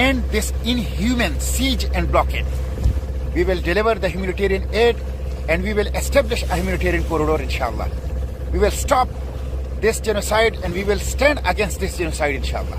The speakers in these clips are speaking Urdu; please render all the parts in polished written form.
end this inhuman siege and blockade. We will deliver the humanitarian aid and we will establish a humanitarian corridor inshallah. We will stop this genocide and we will stand against this genocide inshallah.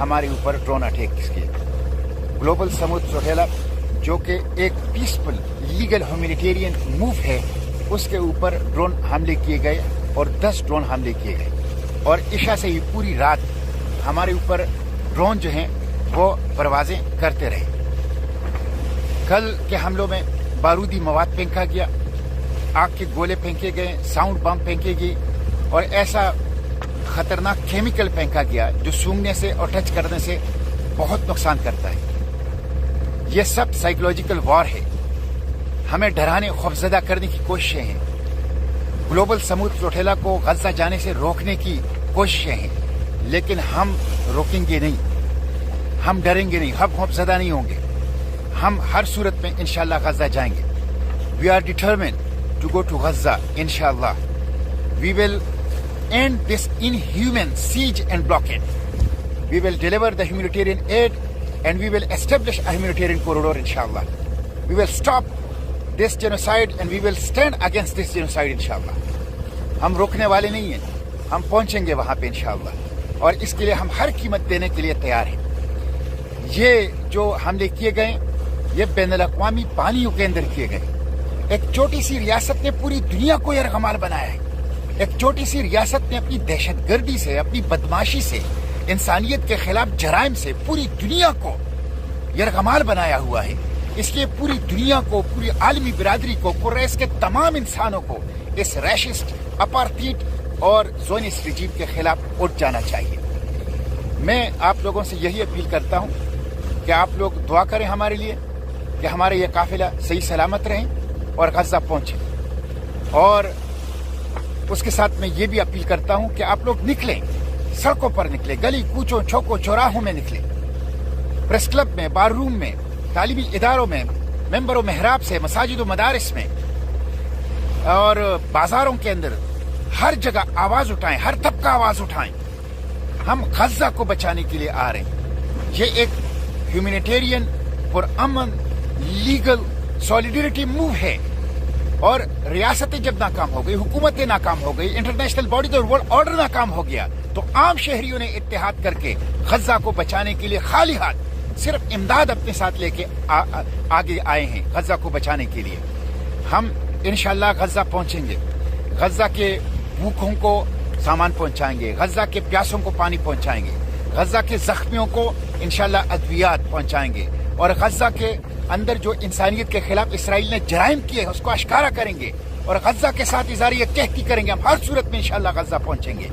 ہمارے اوپر ڈرون اٹیکس کیے. گلوبل سمود فلوٹیلا جو کہ ایک پیسفل لیگل ہیومینیٹیرین موو ہے، اس کے اوپر ڈرون حملے کیے گئے اور 10 ڈرون حملے کیے گئے، اور عشاء سے ہی پوری رات ہمارے اوپر ڈرون جو ہیں وہ پروازیں کرتے رہے. کل کے حملوں میں بارودی مواد پھینکا گیا، آگ کے گولے پھینکے گئے، ساؤنڈ بم پھینکے گئی، اور ایسا خطرناک کیمیکل پھینکا گیا جو سونگنے سے اور ٹچ کرنے سے بہت نقصان کرتا ہے. یہ سب سائیکولوجیکل وار ہے، ہمیں ڈرانے خوفزدہ کرنے کی کوششیں ہیں. گلوبل سمود فلوٹیلا کو غزہ جانے سے روکنے کی کوششیں ہیں، لیکن ہم روکیں گے نہیں، ہم ڈریں گے نہیں، ہم خوفزدہ نہیں ہوں گے. ہم ہر صورت میں انشاءاللہ غزہ جائیں گے. We are determined to go to Gaza انشاءاللہ. We will end this inhuman siege and blockade. We will deliver the humanitarian aid and we will establish a humanitarian corridor inshallah. We will stop this genocide and we will stand against this genocide inshallah. ہم روکنے والے نہیں ہیں، ہم پہنچیں گے وہاں پہ انشاءاللہ، اور اس کے لیے ہم ہر قیمت دینے کے لیے تیار ہیں. یہ جو حملے کیے گئے یہ بین الاقوامی پانیوں کے اندر کیے گئے. ایک چھوٹی سی ریاست نے پوری دنیا کو یرغمال بنایا ہے. ایک چھوٹی سی ریاست نے اپنی دہشت گردی سے، اپنی بدماشی سے، انسانیت کے خلاف جرائم سے پوری دنیا کو یرغمال بنایا ہوا ہے. اس لیے پوری دنیا کو، پوری عالمی برادری کو، قریش کے تمام انسانوں کو اس ریشسٹ، اپارتھیڈ اور زونسٹ رجیم کے خلاف اٹھ جانا چاہیے. میں آپ لوگوں سے یہی اپیل کرتا ہوں کہ آپ لوگ دعا کریں ہمارے لیے کہ ہمارے یہ قافلہ صحیح سلامت رہیں اور غزہ پہنچیں. اور اس کے ساتھ میں یہ بھی اپیل کرتا ہوں کہ آپ لوگ نکلیں، سڑکوں پر نکلیں، گلی کوچوں چوکوں چوراہوں میں نکلیں، پریس کلب میں، بار روم میں، تعلیمی اداروں میں، ممبر و محراب سے، مساجد و مدارس میں اور بازاروں کے اندر ہر جگہ آواز اٹھائیں، ہر طبقہ آواز اٹھائیں. ہم غزہ کو بچانے کے لیے آ رہے ہیں. یہ ایک ہیومینیٹیرین پرامن لیگل سولیڈیریٹی موو ہے، اور ریاستیں جب ناکام ہو گئی، حکومتیں ناکام ہو گئی، انٹرنیشنل باڈیز اور ورلڈ آرڈر ناکام ہو گیا، تو عام شہریوں نے اتحاد کر کے غزہ کو بچانے کے لیے خالی ہاتھ صرف امداد اپنے ساتھ لے کے آگے آئے ہیں غزہ کو بچانے کے لیے. ہم انشاءاللہ غزہ پہنچیں گے، غزہ کے بھوکوں کو سامان پہنچائیں گے، غزہ کے پیاسوں کو پانی پہنچائیں گے، غزہ کے زخمیوں کو انشاءاللہ ادویات پہنچائیں گے، اور غزہ کے اندر جو انسانیت کے خلاف اسرائیل نے جرائم کیے اس کو اشکارا کریں گے، اور غزہ کے ساتھ اظہار یکجہتی کریں گے. ہم ہر صورت میں انشاءاللہ غزہ پہنچیں گے،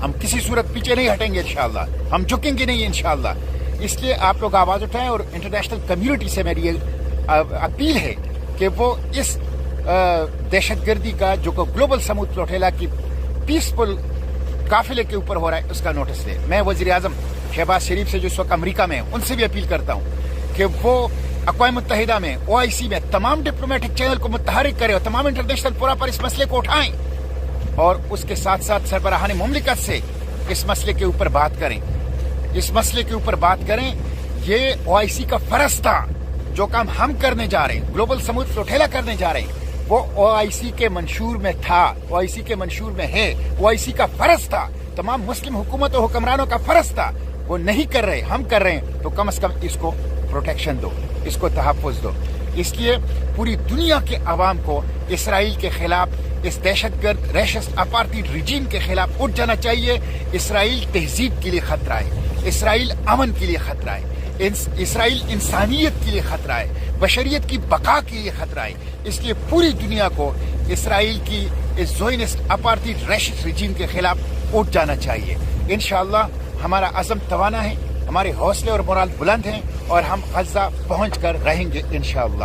ہم کسی صورت پیچھے نہیں ہٹیں گے انشاءاللہ، ہم جھکیں گے نہیں انشاءاللہ. اس لیے آپ لوگ آواز اٹھائیں، اور انٹرنیشنل کمیونٹی سے میری یہ اپیل ہے کہ وہ اس دہشت گردی کا جو گلوبل سمود فلوٹیلا کی پیسفل قافلے کے اوپر ہو رہا ہے اس کا نوٹس لے. میں وزیر اعظم شہباز شریف سے جو اس وقت امریکہ میں ان سے بھی اپیل کرتا ہوں کہ وہ اقوام متحدہ میں، OIC میں تمام ڈپلومیٹک چینل کو متحرک کرے اور تمام انٹرنیشنل فورا پر اس مسئلے کو اٹھائیں، اور اس کے ساتھ ساتھ سربراہان مملکت سے اس مسئلے کے اوپر بات کریں، اس مسئلے کے اوپر بات کریں. یہ OIC کا فرض تھا. جو کام ہم کرنے جا رہے ہیں، گلوبل سمود فلوٹیلا کرنے جا رہے ہیں، وہ OIC کے منشور میں تھا، OIC کے منشور میں ہے، OIC کا فرض تھا، تمام مسلم حکومت و حکمرانوں کا فرض تھا. وہ نہیں کر رہے، ہم کر رہے ہیں، تو کم از کم اس کو پروٹیکشن دو، اس کو تحفظ دو. اس لیے پوری دنیا کے عوام کو اسرائیل کے خلاف، اس دہشت گرد ریشسٹ اپارتھیڈ رجیم کے خلاف اٹھ جانا چاہیے. اسرائیل تہذیب کے لیے خطرہ ہے، اسرائیل امن کے لیے خطرہ ہے، اسرائیل انسانیت کے لیے خطرہ ہے، بشریت کی بقا کے لیے خطرہ ہے. اس لیے پوری دنیا کو اسرائیل کی اس زونسٹ اپارتھیڈ ریشسٹ رجیم کے خلاف اٹھ جانا چاہیے. انشاءاللہ ہمارا عزم توانا ہے، ہمارے حوصلے اور مورال بلند ہیں، اور ہم غزہ پہنچ کر رہیں گے انشاءاللہ.